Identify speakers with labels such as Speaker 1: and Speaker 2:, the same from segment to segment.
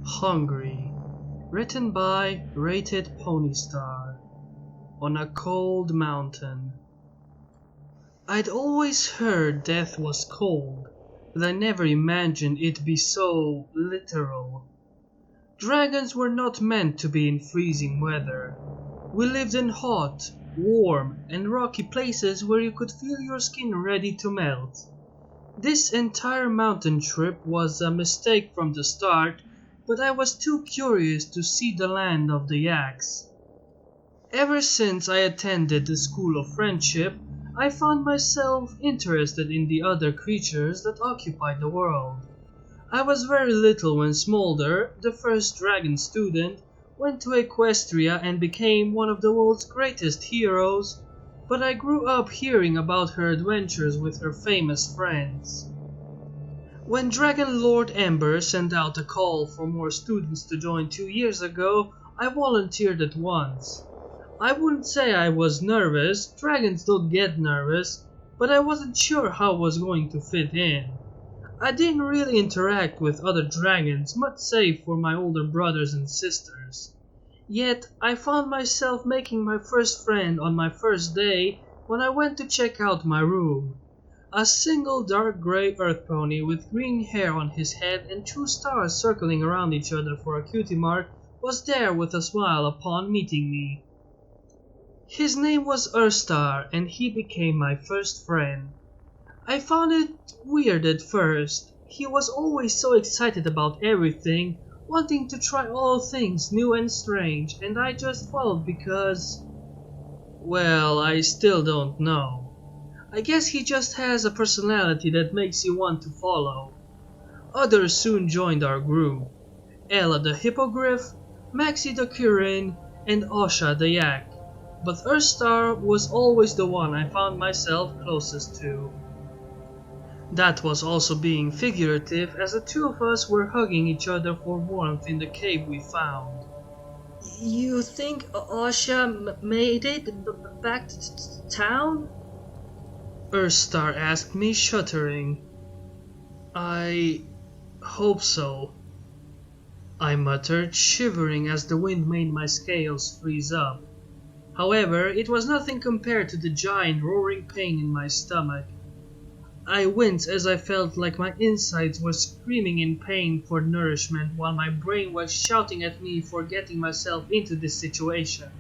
Speaker 1: Hungry, written by Rated Ponystar. On a cold mountain. I'd always heard death was cold, but I never imagined it'd be so literal. Dragons were not meant to be in freezing weather. We lived in hot, warm, and rocky places where you could feel your skin ready to melt. This entire mountain trip was a mistake from the start, but I was too curious to see the land of the yaks. Ever since I attended the School of Friendship, I found myself interested in the other creatures that occupied the world. I was very little when Smolder, the first dragon student, went to Equestria and became one of the world's greatest heroes, but I grew up hearing about her adventures with her famous friends. When Dragon Lord Ember sent out a call for more students to join 2 years ago, I volunteered at once. I wouldn't say I was nervous, dragons don't get nervous, but I wasn't sure how I was going to fit in. I didn't really interact with other dragons, much save for my older brothers and sisters. Yet, I found myself making my first friend on my first day when I went to check out my room. A single dark grey earth pony with green hair on his head and 2 stars circling around each other for a cutie mark was there with a smile upon meeting me. His name was Erstar, and he became my first friend. I found it weird at first. He was always so excited about everything, wanting to try all things new and strange, and I just followed because... well, I still don't know. I guess he just has a personality that makes you want to follow. Others soon joined our group. Ella the Hippogriff, Maxie the Kirin, and Osha the Yak. But Erstar was always the one I found myself closest to. That was also being figurative, as the 2 of us were hugging each other for warmth in the cave we found.
Speaker 2: You think Osha made it back to town?
Speaker 1: Erstar asked me, shuddering. I hope so, I muttered, shivering as the wind made my scales freeze up. However, it was nothing compared to the giant roaring pain in my stomach. I winced as I felt like my insides were screaming in pain for nourishment while my brain was shouting at me for getting myself into this situation.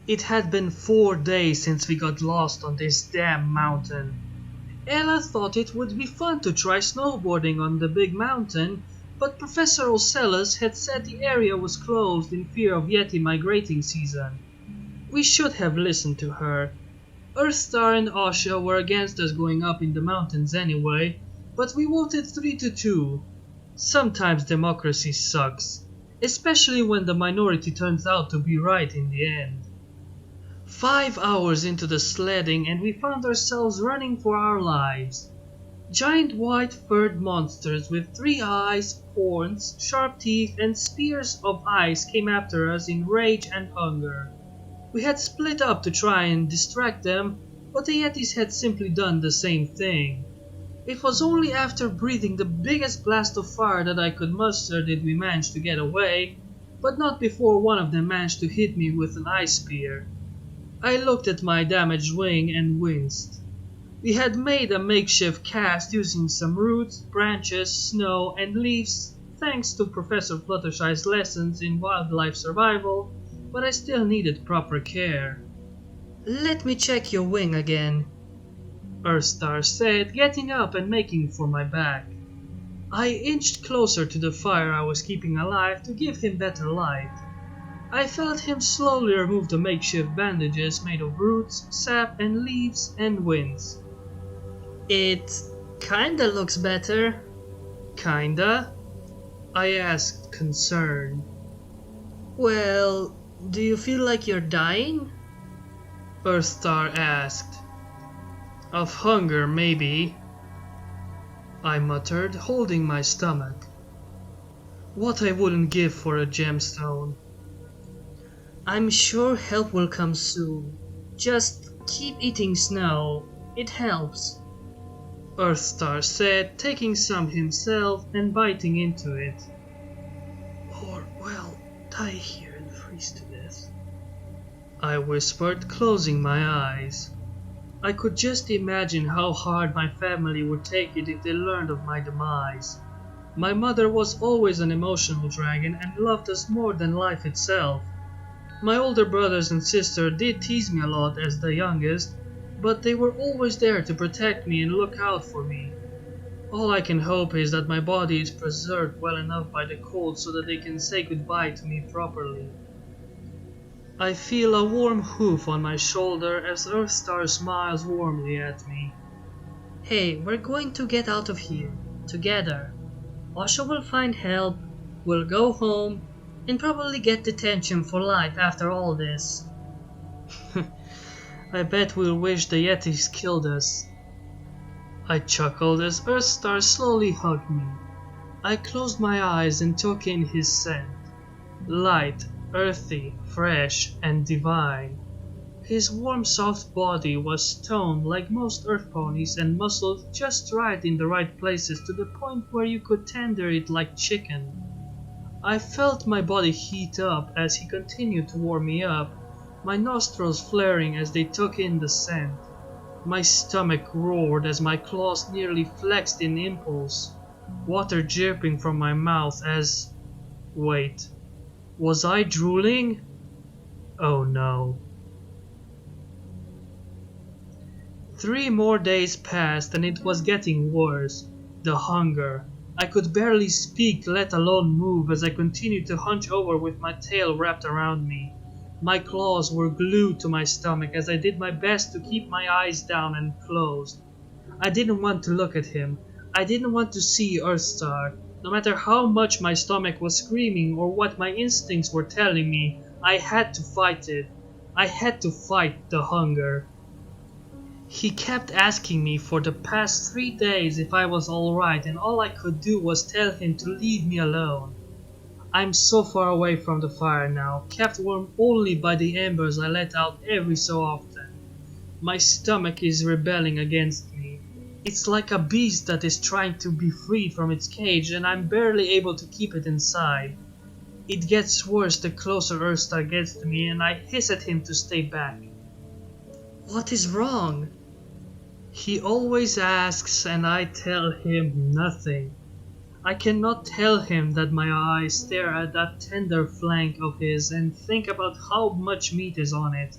Speaker 1: It had been 4 days since we got lost on this damn mountain. Ella thought it would be fun to try snowboarding on the big mountain, but Professor Ocellus had said the area was closed in fear of Yeti migrating season. We should have listened to her. Earthstar and Osha were against us going up in the mountains anyway, but we voted 3-2. Sometimes democracy sucks, especially when the minority turns out to be right in the end. 5 hours into the sledding and we found ourselves running for our lives. Giant white furred monsters with 3 eyes, horns, sharp teeth, and spears of ice came after us in rage and hunger. We had split up to try and distract them, but the Yetis had simply done the same thing. It was only after breathing the biggest blast of fire that I could muster did we manage to get away, but not before one of them managed to hit me with an ice spear. I looked at my damaged wing and winced. We had made a makeshift cast using some roots, branches, snow, and leaves thanks to Professor Fluttershy's lessons in wildlife survival, but I still needed proper care.
Speaker 2: Let me check your wing again,
Speaker 1: Erstar said, getting up and making for my back. I inched closer to the fire I was keeping alive to give him better light. I felt him slowly remove the makeshift bandages made of roots, sap, and leaves, and winds.
Speaker 2: It kinda looks better.
Speaker 1: Kinda? I asked, concerned.
Speaker 2: Well, do you feel like you're dying?
Speaker 1: Earthstar asked. Of hunger, maybe, I muttered, holding my stomach. What I wouldn't give for a gemstone.
Speaker 2: I'm sure help will come soon. Just keep eating snow. It helps.
Speaker 1: Earthstar said, taking some himself and biting into it. Die here and freeze to death," I whispered, closing my eyes. I could just imagine how hard my family would take it if they learned of my demise. My mother was always an emotional dragon and loved us more than life itself. My older brothers and sister did tease me a lot as the youngest, but they were always there to protect me and look out for me. All I can hope is that my body is preserved well enough by the cold so that they can say goodbye to me properly. I feel a warm hoof on my shoulder as Earthstar smiles warmly at me.
Speaker 2: Hey, we're going to get out of here, together. Osha will find help, we'll go home, and probably get detention for life after all this.
Speaker 1: I bet we'll wish the Yetis killed us. I chuckled as Earthstar slowly hugged me. I closed my eyes and took in his scent. Light, earthy, fresh, and divine. His warm soft body was toned like most earth ponies and muscled just right in the right places to the point where you could tender it like chicken. I felt my body heat up as he continued to warm me up, my nostrils flaring as they took in the scent. My stomach roared as my claws nearly flexed in impulse, water dripping from my mouth as... Wait, was I drooling? Oh no. 3 more days passed and it was getting worse. The hunger. I could barely speak, let alone move, as I continued to hunch over with my tail wrapped around me. My claws were glued to my stomach as I did my best to keep my eyes down and closed. I didn't want to look at him. I didn't want to see Earthstar. No matter how much my stomach was screaming or what my instincts were telling me, I had to fight it. I had to fight the hunger. He kept asking me for the past 3 days if I was alright, and all I could do was tell him to leave me alone. I'm so far away from the fire now, kept warm only by the embers I let out every so often. My stomach is rebelling against me. It's like a beast that is trying to be freed from its cage and I'm barely able to keep it inside. It gets worse the closer Earthstar gets to me and I hiss at him to stay back.
Speaker 2: What is wrong?
Speaker 1: He always asks and I tell him nothing. I cannot tell him that my eyes stare at that tender flank of his and think about how much meat is on it.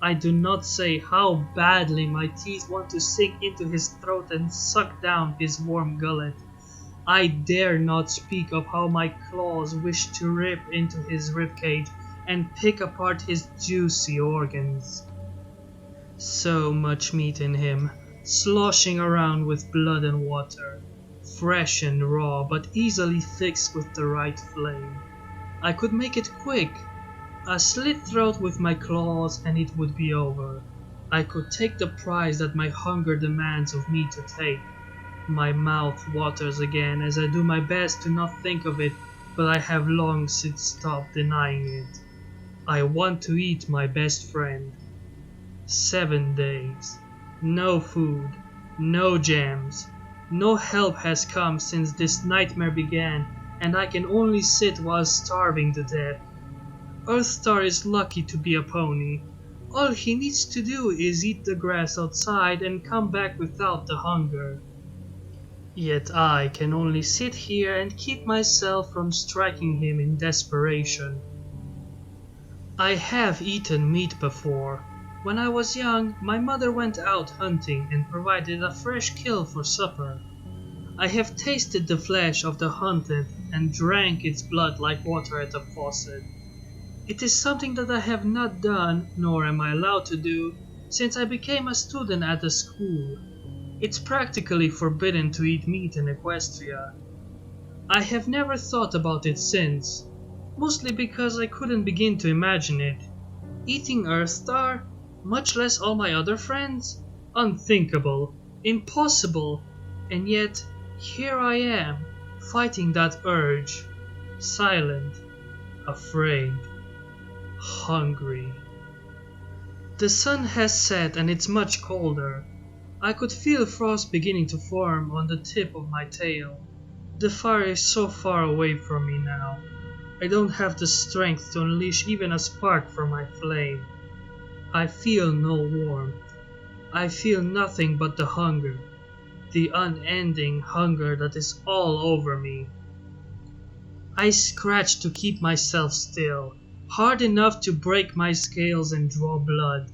Speaker 1: I do not say how badly my teeth want to sink into his throat and suck down his warm gullet. I dare not speak of how my claws wish to rip into his ribcage and pick apart his juicy organs. So much meat in him, sloshing around with blood and water, fresh and raw but easily fixed with the right flame. I could make it quick. A slit throat with my claws and it would be over. I could take the prize that my hunger demands of me to take. My mouth waters again as I do my best to not think of it, but I have long since stopped denying it. I want to eat my best friend. 7 days. No food, no jams. No help has come since this nightmare began, and I can only sit while starving to death. Earthstar is lucky to be a pony. All he needs to do is eat the grass outside and come back without the hunger. Yet I can only sit here and keep myself from striking him in desperation. I have eaten meat before. When I was young, my mother went out hunting and provided a fresh kill for supper. I have tasted the flesh of the hunted and drank its blood like water at a faucet. It is something that I have not done, nor am I allowed to do, since I became a student at the school. It's practically forbidden to eat meat in Equestria. I have never thought about it since, mostly because I couldn't begin to imagine it. Eating Earthstar, much less all my other friends? Unthinkable, impossible, and yet here I am, fighting that urge, silent, afraid, hungry. The sun has set and it's much colder. I could feel frost beginning to form on the tip of my tail. The fire is so far away from me now. I don't have the strength to unleash even a spark from my flame. I feel no warmth. I feel nothing but the hunger, the unending hunger that is all over me. I scratch to keep myself still, hard enough to break my scales and draw blood.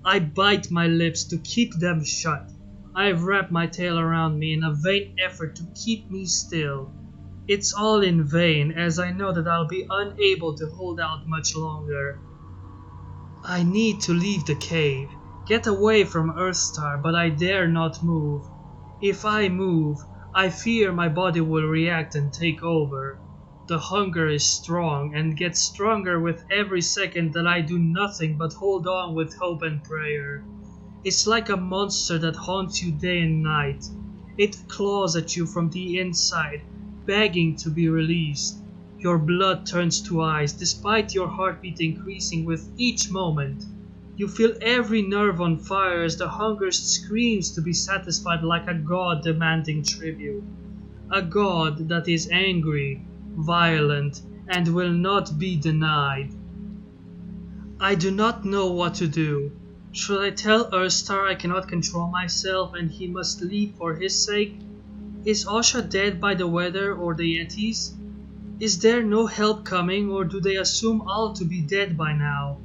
Speaker 1: I bite my lips to keep them shut. I wrap my tail around me in a vain effort to keep me still. It's all in vain, as I know that I'll be unable to hold out much longer. I need to leave the cave, get away from Earthstar, but I dare not move. If I move, I fear my body will react and take over. The hunger is strong and gets stronger with every second that I do nothing but hold on with hope and prayer. It's like a monster that haunts you day and night. It claws at you from the inside, begging to be released. Your blood turns to ice despite your heartbeat increasing with each moment. You feel every nerve on fire as the hunger screams to be satisfied like a god demanding tribute. A god that is angry, violent, and will not be denied. I do not know what to do. Should I tell Earthstar I cannot control myself and he must leave for his sake? Is Asha dead by the weather or the Yetis? Is there no help coming, or do they assume all to be dead by now?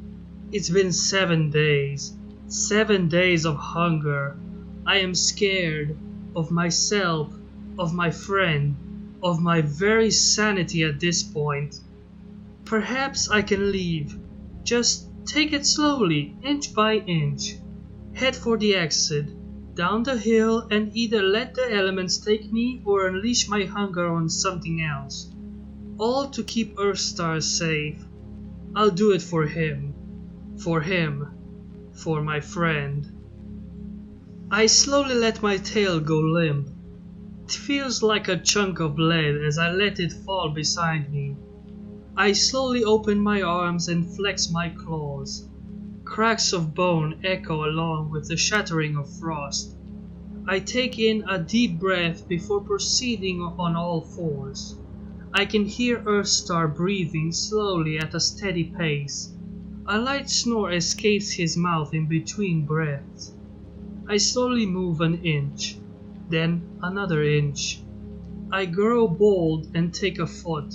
Speaker 1: It's been 7 days. 7 days of hunger. I am scared of myself, of my friend, of my very sanity at this point. Perhaps I can leave. Just take it slowly, inch by inch. Head for the exit, down the hill, and either let the elements take me or unleash my hunger on something else. All to keep Earthstar safe. I'll do it for him. For him. For my friend. I slowly let my tail go limp. It feels like a chunk of lead as I let it fall beside me. I slowly open my arms and flex my claws. Cracks of bone echo along with the shattering of frost. I take in a deep breath before proceeding on all fours. I can hear Earthstar breathing slowly at a steady pace. A light snore escapes his mouth in between breaths. I slowly move an inch, then another inch. I grow bold and take a foot,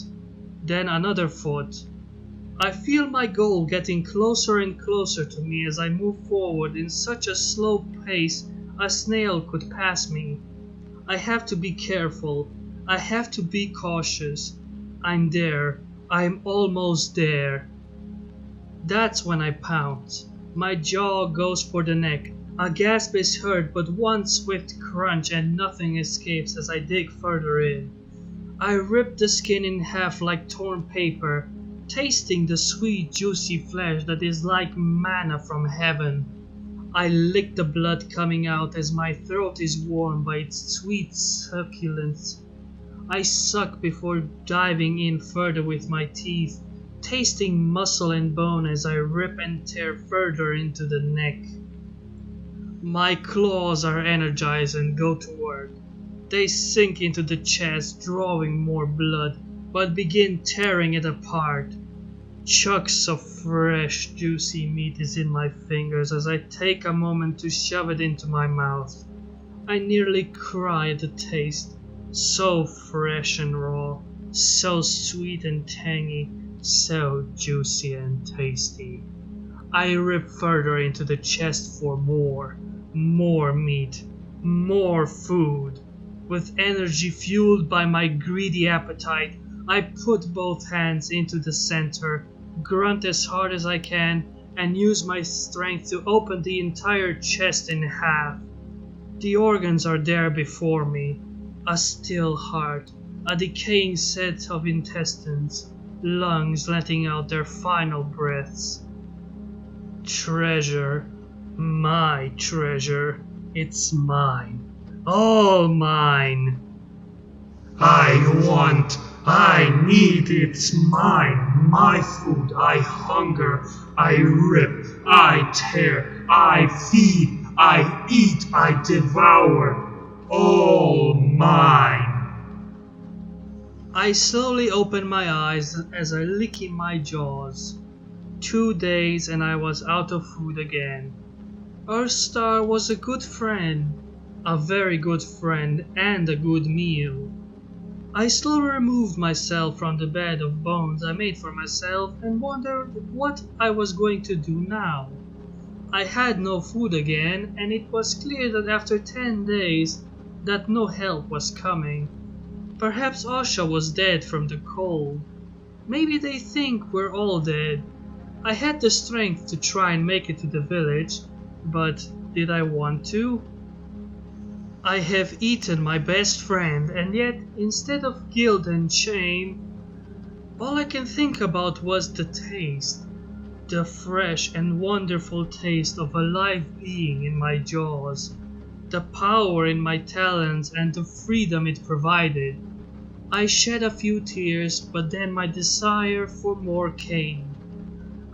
Speaker 1: then another foot. I feel my goal getting closer and closer to me as I move forward in such a slow pace a snail could pass me. I have to be careful. I have to be cautious. I'm there. I'm almost there. That's when I pounce. My jaw goes for the neck. A gasp is heard, but one swift crunch and nothing escapes as I dig further in. I rip the skin in half like torn paper, tasting the sweet juicy flesh that is like manna from heaven. I lick the blood coming out as my throat is warmed by its sweet succulence. I suck before diving in further with my teeth, tasting muscle and bone as I rip and tear further into the neck. My claws are energized and go to work. They sink into the chest, drawing more blood, but begin tearing it apart. Chunks of fresh, juicy meat is in my fingers as I take a moment to shove it into my mouth. I nearly cry at the taste. So fresh and raw, so sweet and tangy, so juicy and tasty. I rip further into the chest for more meat, more food. With energy fueled by my greedy appetite, I put both hands into the center, grunt as hard as I can, and use my strength to open the entire chest in half. The organs are there before me. A still heart, a decaying set of intestines, lungs letting out their final breaths. Treasure, my treasure, it's mine, all mine.
Speaker 3: I want, I need, it's mine, my food, I hunger, I rip, I tear, I feed, I eat, I devour, all mine.
Speaker 1: I slowly opened my eyes as I licked my jaws. 2 days and I was out of food again. Earthstar was a good friend, a very good friend and a good meal. I slowly removed myself from the bed of bones I made for myself and wondered what I was going to do now. I had no food again and it was clear that after 10 days that no help was coming. Perhaps Asha was dead from the cold. Maybe they think we're all dead. I had the strength to try and make it to the village, but did I want to? I have eaten my best friend, and yet instead of guilt and shame, all I can think about was the taste. The fresh and wonderful taste of a live being in my jaws. The power in my talons and the freedom it provided. I shed a few tears, but then my desire for more came.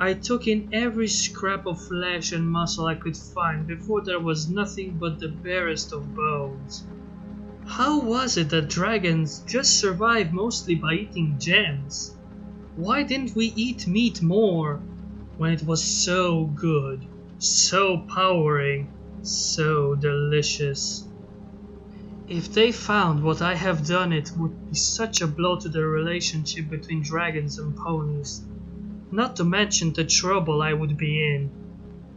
Speaker 1: I took in every scrap of flesh and muscle I could find before there was nothing but the barest of bones. How was it that dragons just survive mostly by eating gems? Why didn't we eat meat more when it was so good, so powering, so delicious? If they found what I have done, it would be such a blow to the relationship between dragons and ponies. Not to mention the trouble I would be in.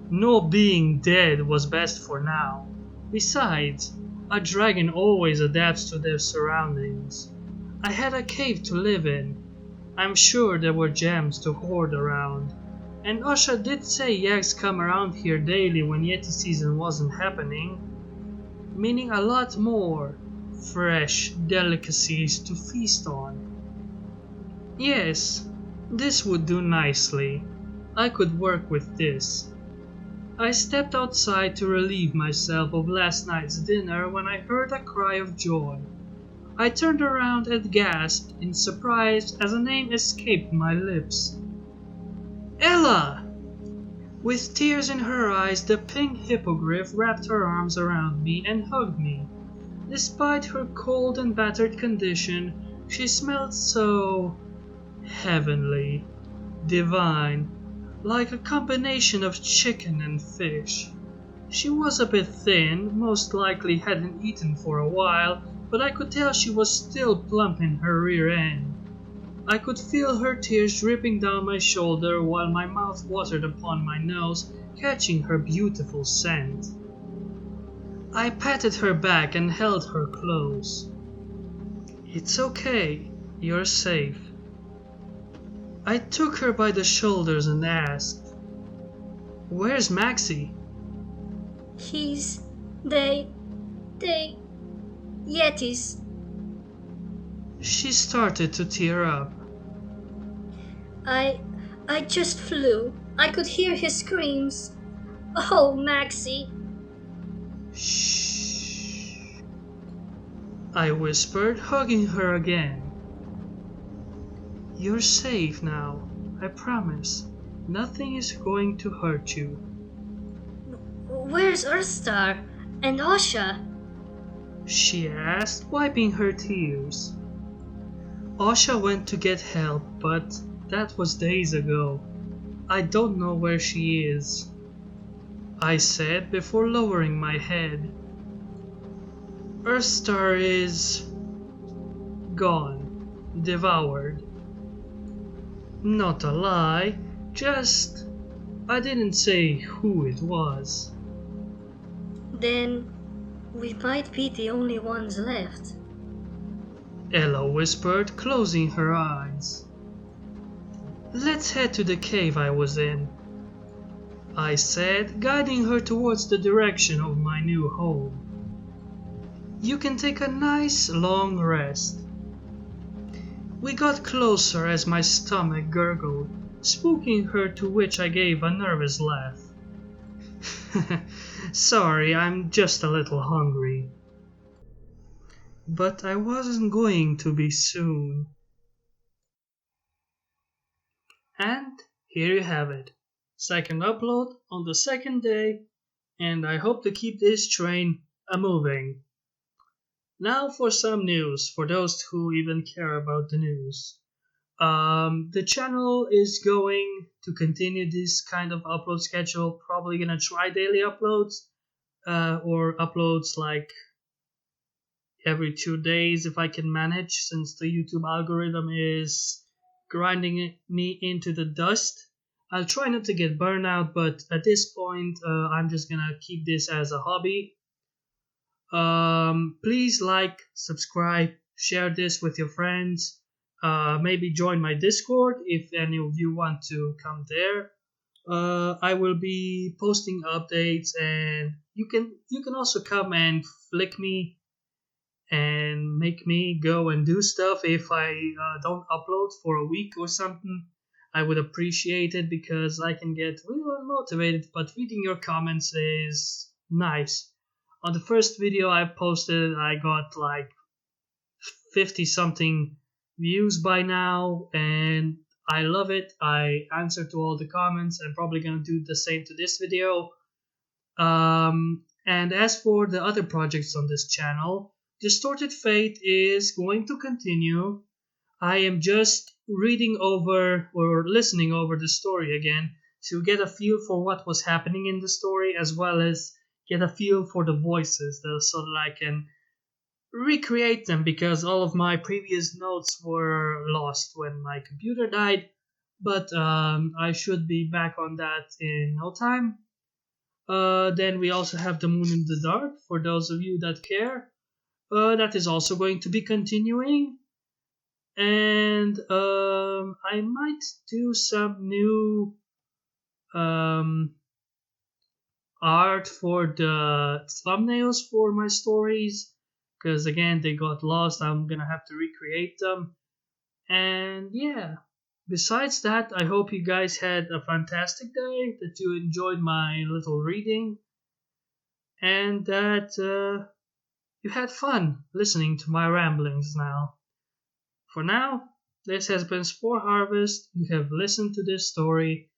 Speaker 1: No being dead was best for now. Besides, a dragon always adapts to their surroundings. I had a cave to live in. I'm sure there were gems to hoard around. And Asha did say yaks come around here daily when Yeti season wasn't happening. Meaning a lot more fresh delicacies to feast on. Yes, this would do nicely. I could work with this. I stepped outside to relieve myself of last night's dinner when I heard a cry of joy. I turned around and gasped in surprise as a name escaped my lips. Ella! With tears in her eyes, the pink hippogriff wrapped her arms around me and hugged me. Despite her cold and battered condition, she smelled so heavenly, divine, like a combination of chicken and fish. She was a bit thin, most likely hadn't eaten for a while, but I could tell she was still plump in her rear end. I could feel her tears dripping down my shoulder while my mouth watered upon my nose, catching her beautiful scent. I patted her back and held her close. It's okay, you're safe. I took her by the shoulders and asked, Where's Maxie?
Speaker 4: They... Yetis.
Speaker 1: She started to tear up.
Speaker 4: I just flew. I could hear his screams. Oh, Maxie.
Speaker 1: Shh, I whispered, hugging her again. You're safe now, I promise. Nothing is going to hurt you.
Speaker 4: Where's Earthstar and Asha?
Speaker 1: She asked, wiping her tears. Asha went to get help, but that was days ago. I don't know where she is, I said before lowering my head. Earthstar is gone, devoured. Not a lie, just I didn't say who it was.
Speaker 4: Then we might be the only ones left.
Speaker 1: Ella whispered, closing her eyes. Let's head to the cave I was in, I said, guiding her towards the direction of my new home. You can take a nice long rest. We got closer as my stomach gurgled, spooking her, to which I gave a nervous laugh. Sorry, I'm just a little hungry. But I wasn't going to be soon. And here you have it. Second upload on the second day, and I hope to keep this train a-moving. Now for some news, for those who even care about the news. The channel is going to continue this kind of upload schedule. Probably gonna try daily uploads, or uploads like every 2 days if I can manage, since the YouTube algorithm is grinding me into the dust. I'll try not to get burnout, but at this point, I'm just gonna keep this as a hobby. Please like, subscribe, share this with your friends. Maybe join my Discord if any of you want to come there. I will be posting updates, and you can also come and flick me and make me go and do stuff if I don't upload for a week or something. I would appreciate it because I can get really unmotivated, but reading your comments is nice. On the first video I posted, I got like 50 something views by now, and I love it. I answer to all the comments. I'm probably gonna do the same to this video. And as for the other projects on this channel, Distorted Fate is going to continue. I am just reading over or listening over the story again to get a feel for what was happening in the story, as well as get a feel for the voices, so that I can recreate them, because all of my previous notes were lost when my computer died. But I should be back on that in no time. Then we also have The Moon in the Dark, for those of you that care. That is also going to be continuing. And I might do some new art for the thumbnails for my stories, because again they got lost. I'm gonna have to recreate them. And yeah, besides that, I hope you guys had a fantastic day, that you enjoyed my little reading, and that you had fun listening to my ramblings now. For now, this has been Spore Harvest. You have listened to this story,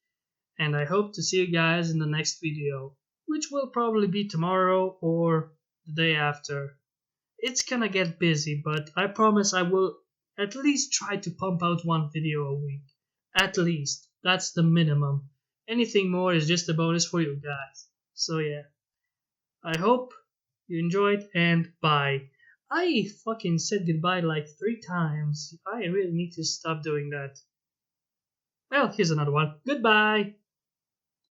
Speaker 1: and I hope to see you guys in the next video, which will probably be tomorrow or the day after. It's gonna get busy, but I promise I will at least try to pump out one video a week. At least. That's the minimum. Anything more is just a bonus for you guys. So yeah. I hope you enjoyed, and bye. I fucking said goodbye like 3 times. I really need to stop doing that. Well, here's another one. Goodbye!